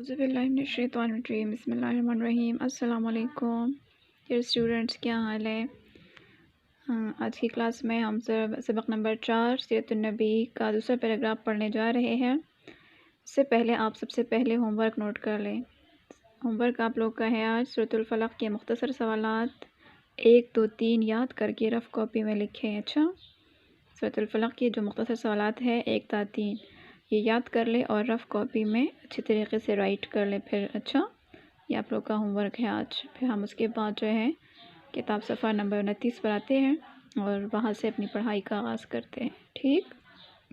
اعوذ باللہ من الشیطان الرجیم بسم اللہ الرحمن الرحیم۔ السلام علیکم ڈیئر اسٹوڈنٹس، کیا حال ہے؟ آج کی کلاس میں ہم سبق نمبر 4 سیرت النبی کا دوسرا پیراگراف پڑھنے جا رہے ہیں۔ اس سے پہلے آپ سب سے پہلے ہوم ورک نوٹ کر لیں۔ ہوم ورک آپ لوگ کا ہے آج سورۃ الفلق کے مختصر سوالات 1 2 3 یاد کر کے رف کاپی میں لکھیں۔ اچھا، سورۃ الفلق کے جو مختصر سوالات ہیں 1 تا 3 یہ یاد کر لے اور رف کاپی میں اچھی طریقے سے رائٹ کر لے۔ پھر اچھا، یہ آپ لوگ کا ہوم ورک ہے آج۔ پھر ہم اس کے بعد جو ہے کتاب صفحہ نمبر 29 پر آتے ہیں اور وہاں سے اپنی پڑھائی کا آغاز کرتے ہیں۔ ٹھیک،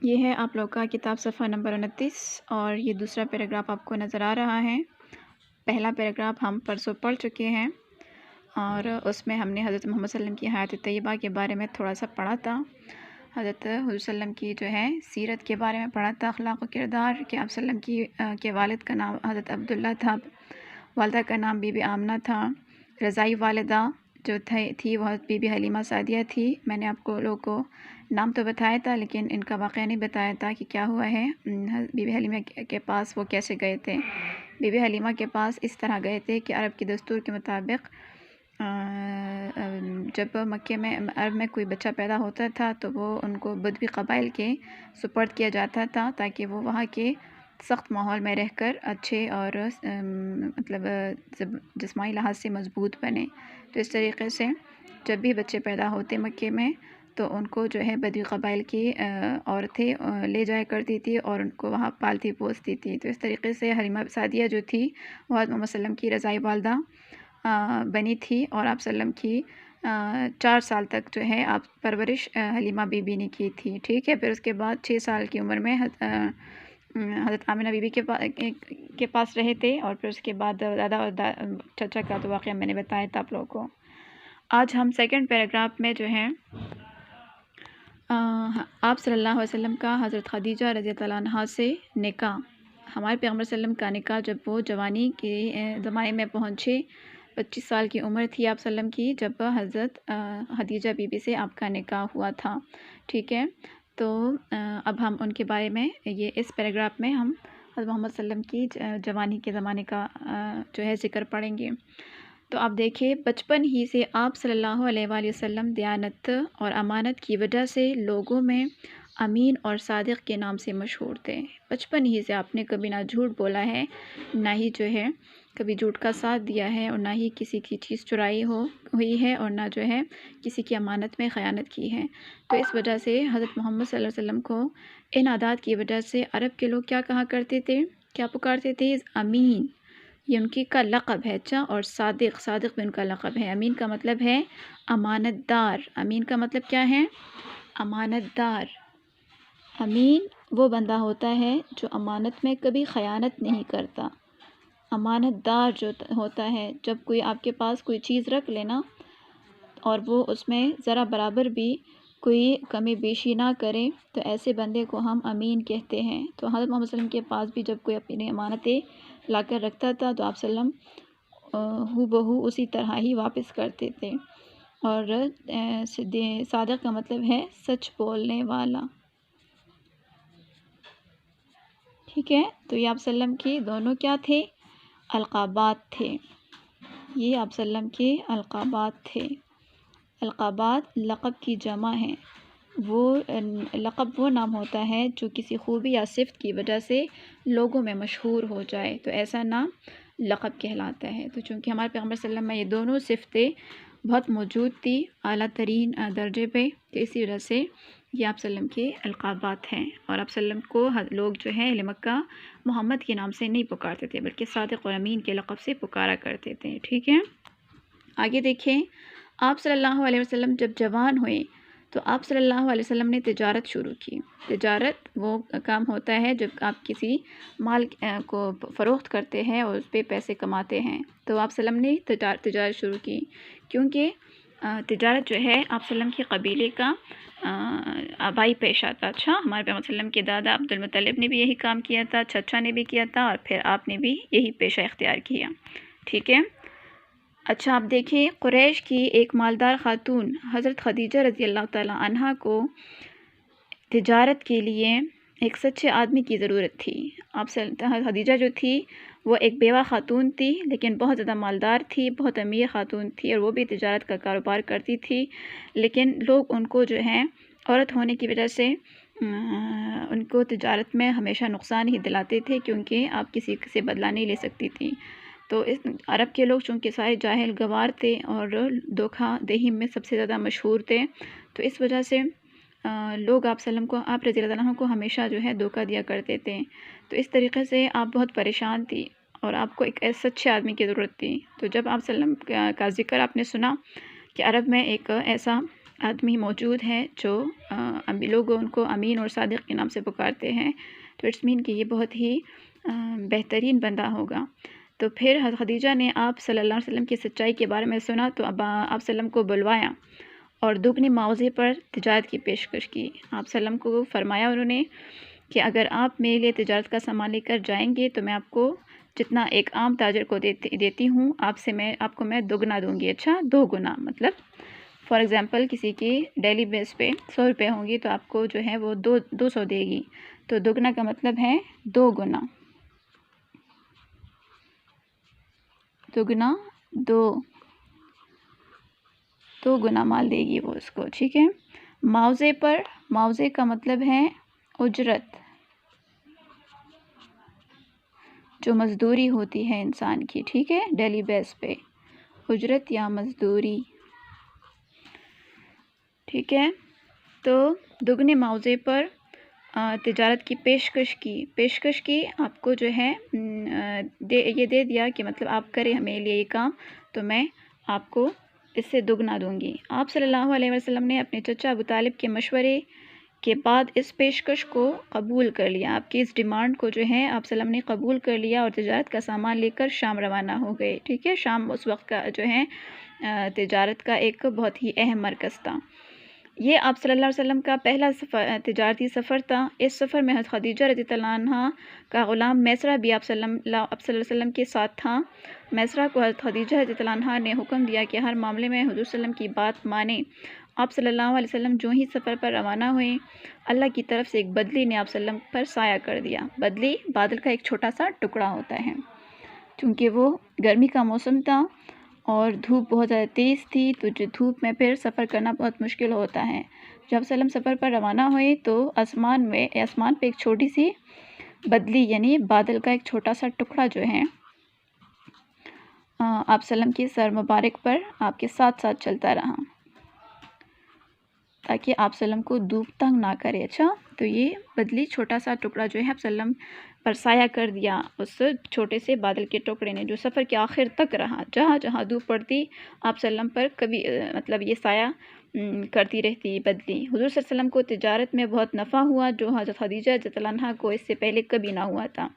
یہ ہے آپ لوگ کا کتاب صفحہ نمبر 29 اور یہ دوسرا پیراگراف آپ کو نظر آ رہا ہے۔ پہلا پیراگراف ہم پرسوں پڑھ چکے ہیں اور اس میں ہم نے حضرت محمد صلی اللہ علیہ وسلم کی حیات طیبہ کے بارے میں تھوڑا سا پڑھا تھا۔ حضرت حضور صلی اللہ علیہ وسلم کی جو ہے سیرت کے بارے میں پڑھا تھا، اخلاق و کردار کہ آپ صلی اللہ علیہ وسلم کے والد کا نام حضرت عبداللہ تھا، والدہ کا نام بی بی آمنہ تھا، رضائی والدہ جو تھی وہ حضرت بی بی حلیمہ سعدیہ تھی۔ میں نے آپ کو لوگوں کو نام تو بتایا تھا لیکن ان کا واقعہ نہیں بتایا تھا کہ کیا ہوا ہے۔ بی بی حلیمہ کے پاس وہ کیسے گئے تھے؟ بی بی حلیمہ کے پاس اس طرح گئے تھے کہ عرب کی دستور کے مطابق جب مکے میں عرب میں کوئی بچہ پیدا ہوتا تھا تو وہ ان کو بدوی قبائل کے سپرد کیا جاتا تھا تاکہ وہ وہاں کے سخت ماحول میں رہ کر اچھے اور مطلب جسمانی لحاظ سے مضبوط بنے۔ تو اس طریقے سے جب بھی بچے پیدا ہوتے مکے میں تو ان کو جو ہے بدوی قبائل کی عورتیں لے جایا کرتی تھی اور ان کو وہاں پالتی پوستی تھی۔ تو اس طریقے سے حلیمہ سعدیہ جو تھی وہ حضرت محمد صلی اللہ علیہ وسلم کی رضائی والدہ بنی تھی اور آپ صلی اللہ علیہ وسلم کی 4 سال تک جو ہے آپ پرورش حلیمہ بی بی نے کی تھی۔ ٹھیک ہے، پھر اس کے بعد 6 سال کی عمر میں حضرت آمنہ بی بی کے پاس رہے تھے اور پھر اس کے بعد دادا اور چچا کا تو واقعہ میں نے بتایا تھا آپ لوگوں کو۔ آج ہم سیکنڈ پیراگراف میں جو ہے آپ صلی اللہ علیہ وسلم کا حضرت خدیجہ رضی اللہ عنہا سے نکاح، ہمارے پیغمبر صلی اللہ علیہ وسلم کا نکاح جب وہ جوانی کے زمانے میں پہنچے، 25 سال کی عمر تھی آپ صلی اللہ علیہ وسلم کی جب حضرت خدیجہ بی بی سے آپ کا نکاح ہوا تھا۔ ٹھیک ہے، تو اب ہم ان کے بارے میں یہ اس پیراگراف میں ہم حضرت محمد صلی اللہ علیہ وسلم کی جوانی کے زمانے کا جو ہے ذکر پڑھیں گے۔ تو آپ دیکھیں، بچپن ہی سے آپ صلی اللہ علیہ وآلہ وسلم دیانت اور امانت کی وجہ سے لوگوں میں امین اور صادق کے نام سے مشہور تھے۔ بچپن ہی سے آپ نے کبھی نہ جھوٹ بولا ہے، نہ ہی جو ہے کبھی جھوٹ کا ساتھ دیا ہے اور نہ ہی کسی کی چیز چرائی ہوئی ہے اور نہ جو ہے کسی کی امانت میں خیانت کی ہے۔ تو اس وجہ سے حضرت محمد صلی اللہ علیہ وسلم کو ان عادات کی وجہ سے عرب کے لوگ کیا کہا کرتے تھے، کیا پکارتے تھے؟ امین، یہ ان کی کا لقب ہے۔ اچھا، اور صادق، صادق بھی ان کا لقب ہے۔ امین کا مطلب ہے امانت دار۔ امین کا مطلب کیا ہے؟ امانت دار۔ امین وہ بندہ ہوتا ہے جو امانت میں کبھی خیانت نہیں کرتا۔ امانت دار جو ہوتا ہے، جب کوئی آپ کے پاس کوئی چیز رکھ لینا اور وہ اس میں ذرا برابر بھی کوئی کمی بیشی نہ کرے تو ایسے بندے کو ہم امین کہتے ہیں۔ تو حضرت محمد صلی اللہ علیہ وسلم کے پاس بھی جب کوئی اپنی امانتیں لا کر رکھتا تھا تو آپ صلی اللہ علیہ وسلم ہو بہو اسی طرح ہی واپس کرتے تھے۔ اور صادق کا مطلب ہے سچ بولنے والا۔ ٹھیک ہے، تو یہ آپ صلی اللہ علیہ وسلم کی دونوں کیا تھے؟ القابات تھے۔ یہ آپ صلی اللہ علیہ وسلم کے القابات تھے۔ القابات لقب کی جمع ہیں۔ وہ لقب وہ نام ہوتا ہے جو کسی خوبی یا صفت کی وجہ سے لوگوں میں مشہور ہو جائے تو ایسا نام لقب کہلاتا ہے۔ تو چونکہ ہمارے پیغمبر صلی اللہ علیہ وسلم میں یہ دونوں صفتیں بہت موجود تھی اعلیٰ ترین درجے پہ، تو اسی وجہ سے یہ آپ صلی اللہ علیہ وسلم کے القابات ہیں۔ اور آپ صلی اللہ علیہ وسلم کو لوگ جو ہے اہل مکہ محمد کے نام سے نہیں پکارتے تھے بلکہ صادق اور امین کے لقب سے پکارا کرتے تھے۔ ٹھیک ہے، آگے دیکھیں، آپ صلی اللہ علیہ وسلم جب جوان ہوئے تو آپ صلی اللہ علیہ وسلم نے تجارت شروع کی۔ تجارت وہ کام ہوتا ہے جب آپ کسی مال کو فروخت کرتے ہیں اور اس پہ پیسے کماتے ہیں۔ تو آپ صلی اللہ علیہ وسلم نے تجارت شروع کی کیونکہ تجارت جو ہے آپ صلی اللہ علیہ وسلم کے قبیلے کا آبائی پیشہ تھا۔ اچھا، ہمارے پیغمبر صلی اللہ علیہ وسلم کے دادا عبد المطلب نے بھی یہی کام کیا تھا، چچا نے بھی کیا تھا اور پھر آپ نے بھی یہی پیشہ اختیار کیا۔ ٹھیک ہے، اچھا آپ دیکھیں، قریش کی ایک مالدار خاتون حضرت خدیجہ رضی اللہ تعالیٰ عنہا کو تجارت کے لیے ایک سچے آدمی کی ضرورت تھی۔ آپ خدیجہ جو تھی وہ ایک بیوہ خاتون تھی لیکن بہت زیادہ مالدار تھی، بہت امیر خاتون تھی، اور وہ بھی تجارت کا کاروبار کرتی تھی، لیکن لوگ ان کو جو ہے عورت ہونے کی وجہ سے ان کو تجارت میں ہمیشہ نقصان ہی دلاتے تھے، کیونکہ آپ کسی سے بدلہ نہیں لے سکتی تھیں۔ تو اس عرب کے لوگ چونکہ سارے جاہل گوار تھے اور دھوکہ دہی میں سب سے زیادہ مشہور تھے، تو اس وجہ سے لوگ آپ رضی اللہ عنہ کو ہمیشہ جو ہے دھوکہ دیا کرتے تھے۔ تو اس طریقے سے آپ بہت پریشان تھی اور آپ کو ایک ایسے سچے آدمی کی ضرورت تھی۔ تو جب آپ صلی اللہ علیہ وسلم کا ذکر آپ نے سنا کہ عرب میں ایک ایسا آدمی موجود ہے جو لوگ ان کو امین اور صادق کے نام سے پکارتے ہیں، تو اٹس مین کہ یہ بہت ہی بہترین بندہ ہوگا۔ تو پھر حضرت خدیجہ نے آپ صلی اللہ علیہ وسلم کی سچائی کے بارے میں سنا، تو اب آپ صلی اللہ علیہ وسلم کو بلوایا اور دگنے معاوضے پر تجارت کی پیشکش کی۔ آپ صلی اللہ علیہ وسلم کو فرمایا انہوں نے کہ اگر آپ میرے لیے تجارت کا سامان لے کر جائیں گے تو میں آپ کو جتنا ایک عام تاجر کو دیتی ہوں آپ کو میں دگنا دوں گی۔ اچھا، 2 گنا، مطلب فار ایگزامپل کسی کی ڈیلی بیس پہ 100 روپے ہوں گی تو آپ کو جو ہے وہ 200 دے گی، تو دگنا کا مطلب ہے 2 گنا، دگنا 2 گنا مال دے گی وہ اس کو، ٹھیک ہے۔ معاوضے کا مطلب ہے اجرت، جو مزدوری ہوتی ہے انسان کی، ٹھیک ہے، ڈیلی بیس پہ اجرت یا مزدوری، ٹھیک ہے۔ تو دگنے معاوضے پر تجارت کی پیشکش کی آپ کو جو ہے یہ دے دیا کہ مطلب آپ کریں ہمیں لیے یہ کام تو میں آپ کو اس سے دگنا دوں گی۔ آپ صلی اللہ علیہ وسلم نے اپنے چچا ابو طالب کے مشورے کے بعد اس پیشکش کو قبول کر لیا، آپ کی اس ڈیمانڈ کو جو ہے آپ صلی اللہ علیہ وسلم نے قبول کر لیا اور تجارت کا سامان لے کر شام روانہ ہو گئے، ٹھیک ہے۔ شام اس وقت کا جو ہے تجارت کا ایک بہت ہی اہم مرکز تھا۔ یہ آپ صلی اللہ علیہ وسلم کا پہلا تجارتی سفر تھا۔ اس سفر میں حضرت خدیجہ رضی اللہ عنہا کا غلام میسرہ بھی آپ صلی اللہ علیہ وسلم کے ساتھ تھا۔ میسرہ کو حضرت خدیجہ رضی اللہ عنہا نے حکم دیا کہ ہر معاملے میں حضور صلی اللہ علیہ وسلم کی بات مانیں۔ آپ صلی اللہ علیہ وسلم جو ہی سفر پر روانہ ہوئے، اللہ کی طرف سے ایک بدلی نے آپ صلی اللہ علیہ وسلم پر سایہ کر دیا۔ بدلی بادل کا ایک چھوٹا سا ٹکڑا ہوتا ہے، چونکہ وہ گرمی کا موسم تھا اور دھوپ بہت زیادہ تیز تھی، تو جو دھوپ میں پھر سفر کرنا بہت مشکل ہوتا ہے۔ جب صلی اللہ علیہ وسلم سفر پر روانہ ہوئے تو آسمان پہ ایک چھوٹی سی بدلی یعنی بادل کا ایک چھوٹا سا ٹکڑا جو ہے آپ صلی اللہ علیہ وسلم کے سر مبارک پر آپ کے ساتھ ساتھ چلتا رہا تاکہ آپ صلی اللہ علیہ وسلم کو دھوپ تنگ نہ کرے۔ اچھا، تو یہ بدلی چھوٹا سا ٹکڑا جو ہے آپ صلی اللہ علیہ وسلم پر سایہ کر دیا اس چھوٹے سے بادل کے ٹکڑے نے، جو سفر کے آخر تک رہا۔ جہاں جہاں دھوپ پڑتی آپ صلی اللہ علیہ وسلم پر کبھی مطلب یہ سایہ کرتی رہتی بدلی۔ حضور صلی اللہ علیہ وسلم کو تجارت میں بہت نفع ہوا، جو حضرت خدیجہ رضی اللہ عنہا کو اس سے پہلے کبھی نہ ہوا تھا۔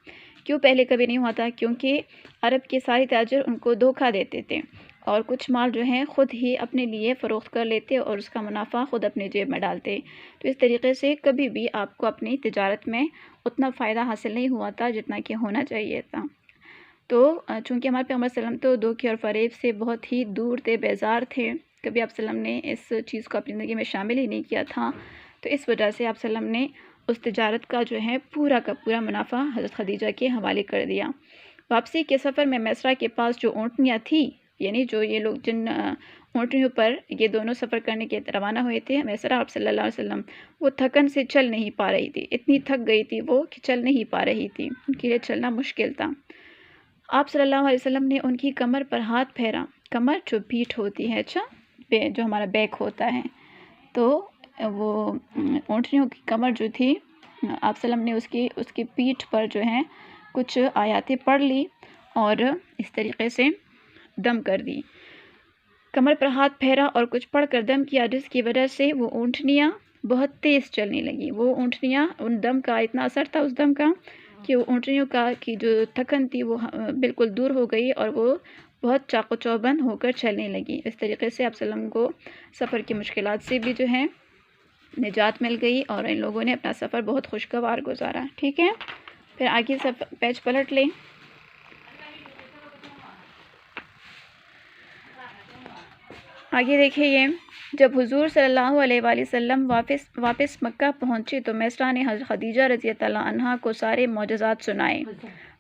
کیوں پہلے کبھی نہیں ہوا تھا؟ کیونکہ عرب کے سارے تاجر ان کو دھوکہ دیتے تھے اور کچھ مال جو ہے خود ہی اپنے لیے فروخت کر لیتے اور اس کا منافع خود اپنے جیب میں ڈالتے۔ تو اس طریقے سے کبھی بھی آپ کو اپنی تجارت میں اتنا فائدہ حاصل نہیں ہوا تھا جتنا کہ ہونا چاہیے تھا۔ تو چونکہ ہمارے پیغمبر صلی اللہ علیہ وسلم تو دھوکے اور فریب سے بہت ہی دور تھے، بیزار تھے، کبھی آپ صلی اللہ علیہ وسلم نے اس چیز کو اپنی زندگی میں شامل ہی نہیں کیا تھا، تو اس وجہ سے آپ صلی اللہ علیہ وسلم نے اس تجارت کا جو ہے پورا کا پورا منافع حضرت خدیجہ کے حوالے کر دیا۔ واپسی کے سفر میں میسرہ کے پاس جو اونٹنیاں تھیں، یعنی جو یہ لوگ جن اونٹنیوں پر یہ دونوں سفر کرنے کے روانہ ہوئے تھے، میسرہ آپ صلی اللہ علیہ وسلم، وہ تھکن سے چل نہیں پا رہی تھی، اتنی تھک گئی تھی وہ کہ چل نہیں پا رہی تھی، ان کے لیے چلنا مشکل تھا۔ آپ صلی اللہ علیہ وسلم نے ان کی کمر پر ہاتھ پھیرا، کمر جو پیٹھ ہوتی ہے، اچھا جو ہمارا بیک ہوتا ہے، تو وہ اونٹنیوں کی کمر جو تھی آپ صلی اللہ علیہ وسلم نے اس کی پیٹھ پر جو ہے کچھ آیاتیں پڑھ لی اور اس طریقے سے دم کر دی، کمر پر ہاتھ پھیرا اور کچھ پڑھ کر دم کیا، جس کی وجہ سے وہ اونٹنیاں بہت تیز چلنے لگی۔ وہ اونٹنیاں ان دم کا اتنا اثر تھا اس دم کا کہ وہ اونٹنیوں کی جو تھکن تھی وہ بالکل دور ہو گئی اور وہ بہت چاق و چوبند ہو کر چلنے لگی۔ اس طریقے سے آپ صلی اللہ علیہ وسلم کو سفر کی مشکلات سے بھی جو ہے نجات مل گئی اور ان لوگوں نے اپنا سفر بہت خوشگوار گزارا، ٹھیک ہے۔ پھر آگے سب پیج پلٹ لیں۔ آگے دیکھیں، یہ جب حضور صلی اللہ علیہ وآلہ وسلم واپس مکہ پہنچے تو میسرہ نے حضرت خدیجہ رضی اللہ عنہا کو سارے معجزات سنائے۔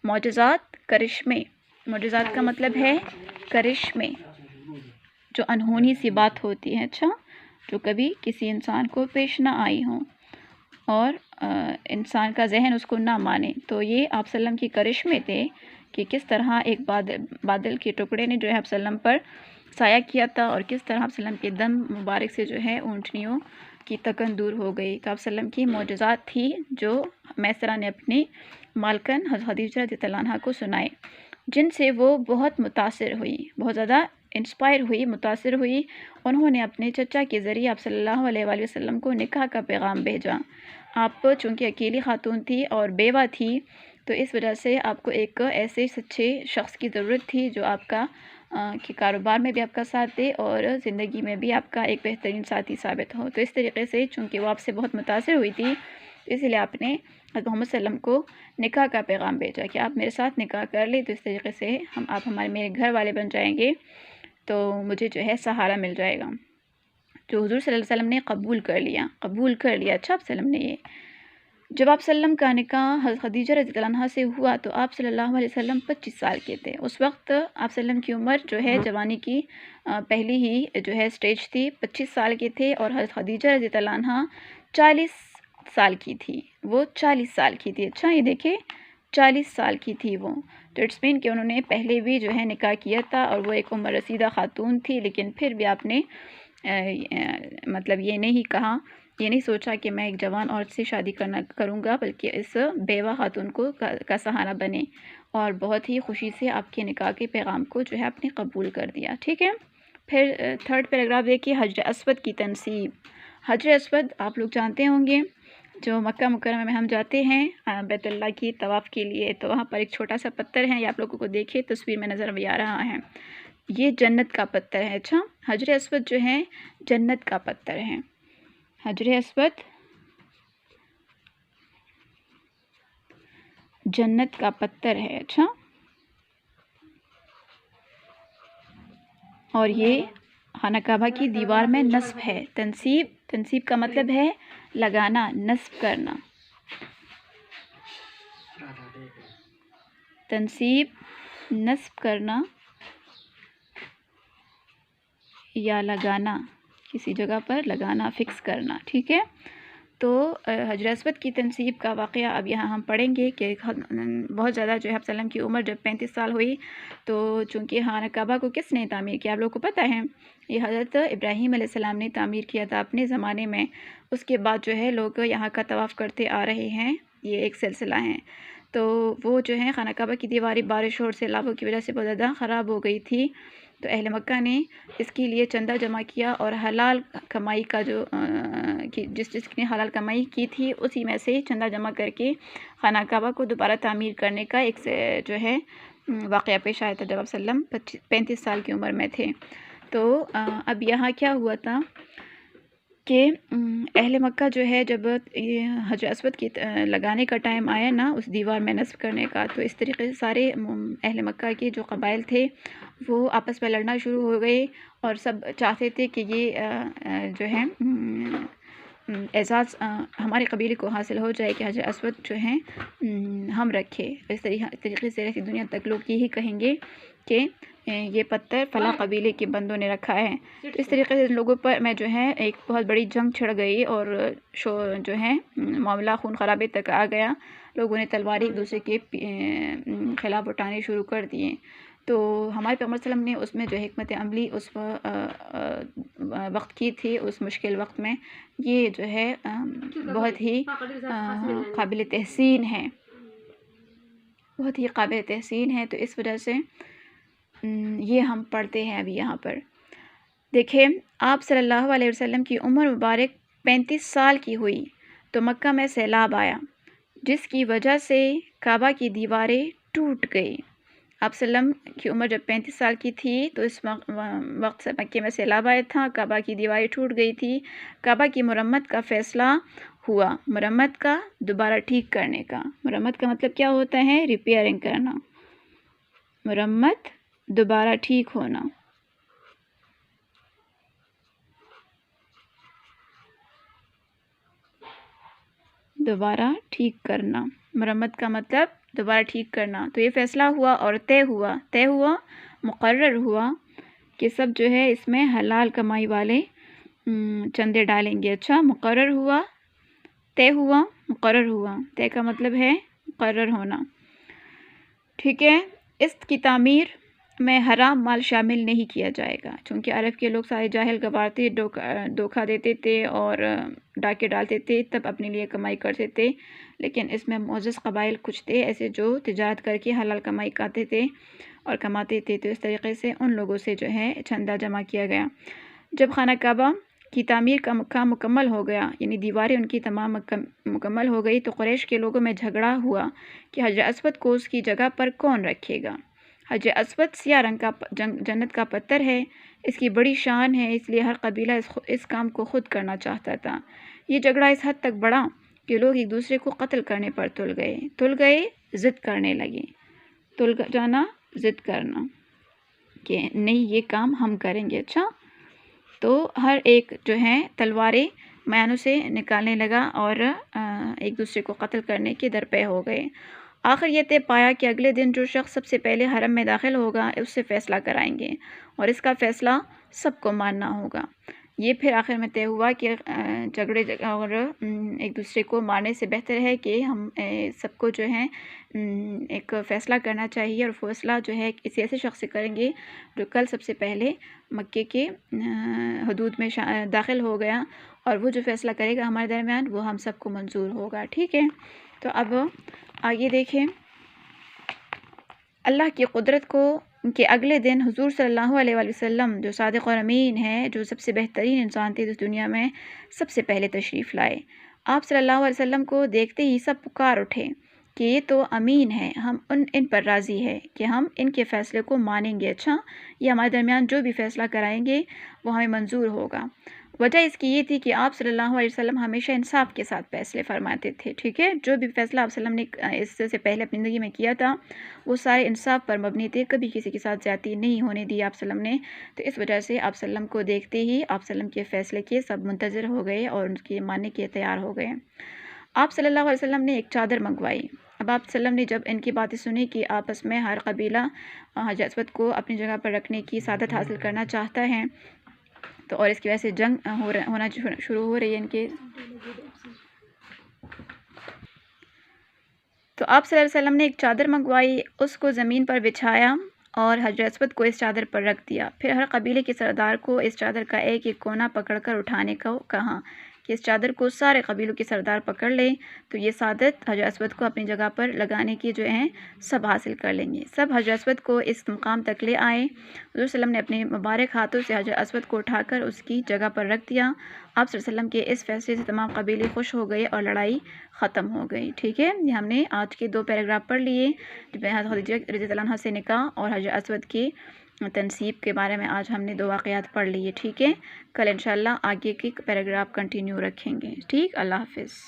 معجزات کرشمے، معجزات کا مطلب ہے کرشمے، جو انہونی سی بات ہوتی ہے، اچھا، جو کبھی کسی انسان کو پیش نہ آئی ہوں اور انسان کا ذہن اس کو نہ مانے، تو یہ آپ صلی اللہ علیہ وسلم کی کرشمے تھے کہ کس طرح ایک بادل کے ٹکڑے نے جو ہے آپ صلی اللہ علیہ وسلم پر سایہ کیا تھا، اور کس طرح آپ صلی اللہ علیہ وسلم کے دم مبارک سے جو ہے اونٹنیوں کی تکن دور ہو گئی۔ تو آپ صلی اللہ علیہ وسلم کی معجزات تھی جو میسرہ نے اپنی مالکن حضرت خدیجہ رضی اللہ عنہا کو سنائے، جن سے وہ بہت متاثر ہوئی، بہت زیادہ انسپائر ہوئی، متاثر ہوئی۔ انہوں نے اپنے چچا کے ذریعے آپ صلی اللہ علیہ وآلہ وسلم کو نکاح کا پیغام بھیجا۔ آپ چونکہ اکیلی خاتون تھی اور بیوہ تھی، تو اس وجہ سے آپ کو ایک ایسے سچے شخص کی ضرورت تھی جو آپ کا کہ کاروبار میں بھی آپ کا ساتھ دے اور زندگی میں بھی آپ کا ایک بہترین ساتھی ثابت ہو۔ تو اس طریقے سے چونکہ وہ آپ سے بہت متاثر ہوئی تھی، اس لیے آپ نے حضرت محمد صلی اللہ علیہ وسلم کو نکاح کا پیغام بھیجا کہ آپ میرے ساتھ نکاح کر لیں، تو اس طریقے سے آپ میرے گھر والے بن جائیں گے، تو مجھے جو ہے سہارا مل جائے گا، جو حضور صلی اللہ علیہ وسلم نے قبول کر لیا۔ اچھا، آپ صلی اللہ علیہ وسلم نے یہ جب آپ صلی اللہ علیہ وسلم کا نکاح حضرت خدیجہ رضی اللہ عنہا سے ہوا تو آپ صلی اللہ علیہ وسلم 25 سال کے تھے۔ اس وقت آپ صلی اللہ علیہ وسلم کی عمر جو ہے جوانی کی پہلی ہی جو ہے سٹیج تھی، 25 سال کے تھے، اور حضرت خدیجہ رضی اللہ عنہا 40 سال کی تھی، وہ 40 سال کی تھی۔ اچھا، یہ دیکھیں 40 سال کی تھی وہ، تو اٹس مین کہ انہوں نے پہلے بھی جو ہے نکاح کیا تھا اور وہ ایک عمر رسیدہ خاتون تھی، لیکن پھر بھی آپ نے مطلب یہ نہیں سوچا کہ میں ایک جوان عورت سے شادی کروں گا، بلکہ اس بیوہ خاتون کا سہارا بنے، اور بہت ہی خوشی سے آپ کے نکاح کے پیغام کو جو ہے آپ نے قبول کر دیا۔ ٹھیک ہے، پھر تھرڈ پیراگراف دیکھیے، حجر اسود کی تنصیب۔ حجر اسود آپ لوگ جانتے ہوں گے، جو مکہ مکرمہ میں ہم جاتے ہیں بیت اللہ کی طواف کے لیے، تو وہاں پر ایک چھوٹا سا پتھر ہے، یہ آپ لوگوں کو دیکھے تصویر میں نظر بھی آ رہا ہے، یہ جنت کا پتھر ہے۔ اچھا، حجر اسود جو ہے جنت کا پتھر ہے، حجر اسود جنت کا پتھر ہے۔ اچھا، اور یہ خانہ کعبہ کی دیوار میں نصب ہے۔ تنصیب کا مطلب ہے لگانا، نصب کرنا، تنصیب نصب کرنا یا لگانا، کسی جگہ پر لگانا، فکس کرنا۔ ٹھیک ہے، تو حجر اسود کی تنصیب کا واقعہ اب یہاں ہم پڑھیں گے کہ بہت زیادہ جو ہے آپ صلی اللہ علیہ وسلم کی عمر جب 35 سال ہوئی، تو چونکہ خانہ کعبہ کو کس نے تعمیر کیا آپ لوگوں کو پتہ ہے، یہ حضرت ابراہیم علیہ السلام نے تعمیر کیا تھا اپنے زمانے میں۔ اس کے بعد جو ہے لوگ یہاں کا طواف کرتے آ رہے ہیں، یہ ایک سلسلہ ہے۔ تو وہ جو ہے خانہ کعبہ کی دیواریں بارش اور سیلابوں کی وجہ سے بہت زیادہ خراب ہو گئی تھی، تو اہل مکہ نے اس کے لیے چندہ جمع کیا، اور حلال کمائی کا جو جس نے حلال کمائی کی تھی اسی میں سے چندہ جمع کر کے خانہ کعبہ کو دوبارہ تعمیر کرنے کا ایک جو ہے واقعہ پیش آیا تھا، جب آپ صلی اللہ علیہ وسلم 35 سال کی عمر میں تھے۔ تو اب یہاں کیا ہوا تھا کہ اہل مکہ جو ہے جب حجر اسود کی لگانے کا ٹائم آیا نا، اس دیوار میں نصب کرنے کا، تو اس طریقے سے سارے اہل مکہ کے جو قبائل تھے وہ آپس میں لڑنا شروع ہو گئے، اور سب چاہتے تھے کہ یہ جو ہے اعزاز ہمارے قبیلے کو حاصل ہو جائے کہ حجر اسود جو ہیں ہم رکھے۔ اس طریقے سے رہتی دنیا تک لوگ یہی کہیں گے کہ یہ پتھر فلاں قبیلے کے بندوں نے رکھا ہے۔ تو اس طریقے سے لوگوں پر میں جو ہے ایک بہت بڑی جنگ چھڑ گئی، اور جو ہے معاملہ خون خرابے تک آ گیا، لوگوں نے تلواریں ایک دوسرے کے خلاف اٹھانے شروع کر دیے۔ تو ہمارے پیغمبر صلی اللہ علیہ وسلم نے اس میں جو حکمت عملی اس وقت کی تھی، اس مشکل وقت میں، یہ جو ہے بہت ہی قابل تحسین ہے، بہت ہی قابل تحسین ہے۔ تو اس وجہ سے یہ ہم پڑھتے ہیں ابھی یہاں پر۔ دیکھیں، آپ صلی اللہ علیہ وسلم کی عمر مبارک 35 سال کی ہوئی تو مکہ میں سیلاب آیا، جس کی وجہ سے کعبہ کی دیواریں ٹوٹ گئی۔ آپ صلی اللہ علیہ وسلم کی عمر جب 35 سال کی تھی تو اس وقت سے مکے میں سیلاب آیا تھا، کعبہ کی دیواریں ٹوٹ گئی تھی، کعبہ کی مرمت کا فیصلہ ہوا، مرمت کا دوبارہ ٹھیک کرنے کا۔ مرمت کا مطلب کیا ہوتا ہے؟ ریپیئرنگ کرنا، مرمت دوبارہ ٹھیک ہونا۔ دوبارہ ٹھیک کرنا۔ مرمت کا مطلب دوبارہ ٹھیک کرنا. تو یہ فیصلہ ہوا اور طے ہوا مقرر ہوا کہ سب جو ہے اس میں حلال کمائی والے چندے ڈالیں گے. اچھا، مقرر ہوا، طے ہوا، مقرر ہوا. طے کا مطلب ہے مقرر ہونا. ٹھیک ہے. اس کی تعمیر میں حرام مال شامل نہیں کیا جائے گا، چونکہ عرب کے لوگ سارے جاہل گوار تھے، دھوکہ دیتے تھے اور ڈاکے ڈالتے تھے، تب اپنے لیے کمائی کرتے تھے. لیکن اس میں معزز قبائل کچھ تھے ایسے جو تجارت کر کے حلال کمائی کرتے تھے اور کماتے تھے. تو اس طریقے سے ان لوگوں سے جو ہے چندہ جمع کیا گیا. جب خانہ کعبہ کی تعمیر کا کام مکمل ہو گیا، یعنی دیواریں ان کی تمام مکمل ہو گئی، تو قریش کے لوگوں میں جھگڑا ہوا کہ حجر اسود کو اس کی جگہ پر کون رکھے گا. حجر اسود سیاہ رنگ کا جنت کا پتھر ہے، اس کی بڑی شان ہے، اس لیے ہر قبیلہ اس کام کو خود کرنا چاہتا تھا. یہ جھگڑا اس حد تک بڑھا کہ لوگ ایک دوسرے کو قتل کرنے پر تل گئے، ضد کرنے لگے. تل جانا، ضد کرنا کہ نہیں یہ کام ہم کریں گے. اچھا، تو ہر ایک جو ہے تلواریں میانوں سے نکالنے لگا اور ایک دوسرے کو قتل کرنے کے درپے ہو گئے. آخر یہ طے پایا کہ اگلے دن جو شخص سب سے پہلے حرم میں داخل ہوگا اس سے فیصلہ کرائیں گے اور اس کا فیصلہ سب کو ماننا ہوگا. یہ پھر آخر میں طے ہوا کہ جھگڑے اور ایک دوسرے کو مارنے سے بہتر ہے کہ ہم سب کو جو ہے ایک فیصلہ کرنا چاہیے، اور فیصلہ جو ہے کسی ایسے شخص سے کریں گے جو کل سب سے پہلے مکے کے حدود میں داخل ہو گیا، اور وہ جو فیصلہ کرے گا ہمارے درمیان وہ ہم سب کو منظور ہوگا. ٹھیک ہے. تو اب آگے دیکھیں اللہ کی قدرت کو کہ اگلے دن حضور صلی اللہ علیہ وآلہ وسلم جو صادق اور امین ہے، جو سب سے بہترین انسان تھے اس دنیا میں، سب سے پہلے تشریف لائے. آپ صلی اللہ علیہ وسلم کو دیکھتے ہی سب پکار اٹھے کہ یہ تو امین ہے، ہم ان پر راضی ہے کہ ہم ان کے فیصلے کو مانیں گے. اچھا، یہ ہمارے درمیان جو بھی فیصلہ کرائیں گے وہ ہمیں منظور ہوگا. وجہ اس کی یہ تھی کہ آپ صلی اللہ علیہ وسلم ہمیشہ انصاف کے ساتھ فیصلے فرماتے تھے. ٹھیک ہے. جو بھی فیصلہ آپ صلی اللہ علیہ وسلم نے اس سے پہلے اپنی زندگی میں کیا تھا وہ سارے انصاف پر مبنی تھے، کبھی کسی کے ساتھ زیادتی نہیں ہونے دی آپ صلی اللہ علیہ وسلم نے. تو اس وجہ سے آپ صلی اللہ علیہ وسلم کو دیکھتے ہی آپ صلی اللہ علیہ وسلم کے فیصلے کے سب منتظر ہو گئے اور ان کے ماننے کے تیار ہو گئے. آپ صلی اللہ علیہ وسلم نے ایک چادر منگوائی. اب آپ صلی اللہ علیہ وسلم نے جب ان کی باتیں سنی کہ آپس میں ہر قبیلہ حجر اسود کو اپنی جگہ پر رکھنے کی سعادت حاصل کرنا چاہتا ہے، تو اور اس کی وجہ سے جنگ ہونا شروع ہو رہی ہے ان کے، تو آپ صلی اللہ علیہ وسلم نے ایک چادر منگوائی، اس کو زمین پر بچھایا اور حجر اسود کو اس چادر پر رکھ دیا. پھر ہر قبیلے کے سردار کو اس چادر کا ایک ایک کونا پکڑ کر اٹھانے کو کہا کہ اس چادر کو سارے قبیلوں کے سردار پکڑ لیں تو یہ سعادت حجر اسود کو اپنی جگہ پر لگانے کی جو ہیں سب حاصل کر لیں گے. سب حجر اسود کو اس مقام تک لے آئے. حضور صلی اللہ علیہ وسلم نے اپنے مبارک ہاتھوں سے حجر اسود کو اٹھا کر اس کی جگہ پر رکھ دیا. آپ صلی اللہ علیہ وسلم کے اس فیصلے سے تمام قبیلے خوش ہو گئے اور لڑائی ختم ہو گئی. ٹھیک ہے. یہ ہم نے آج کے 2 پیراگراف پڑھ لیے، حضرت خدیجہ رضی اللہ عنہا سے نکاح اور حجر اسود کی تنصیب کے بارے میں آج ہم نے 2 واقعات پڑھ لیے. ٹھیک ہے. کل انشاءاللہ آگے کے پیراگراف کنٹینیو رکھیں گے. ٹھیک. اللہ حافظ.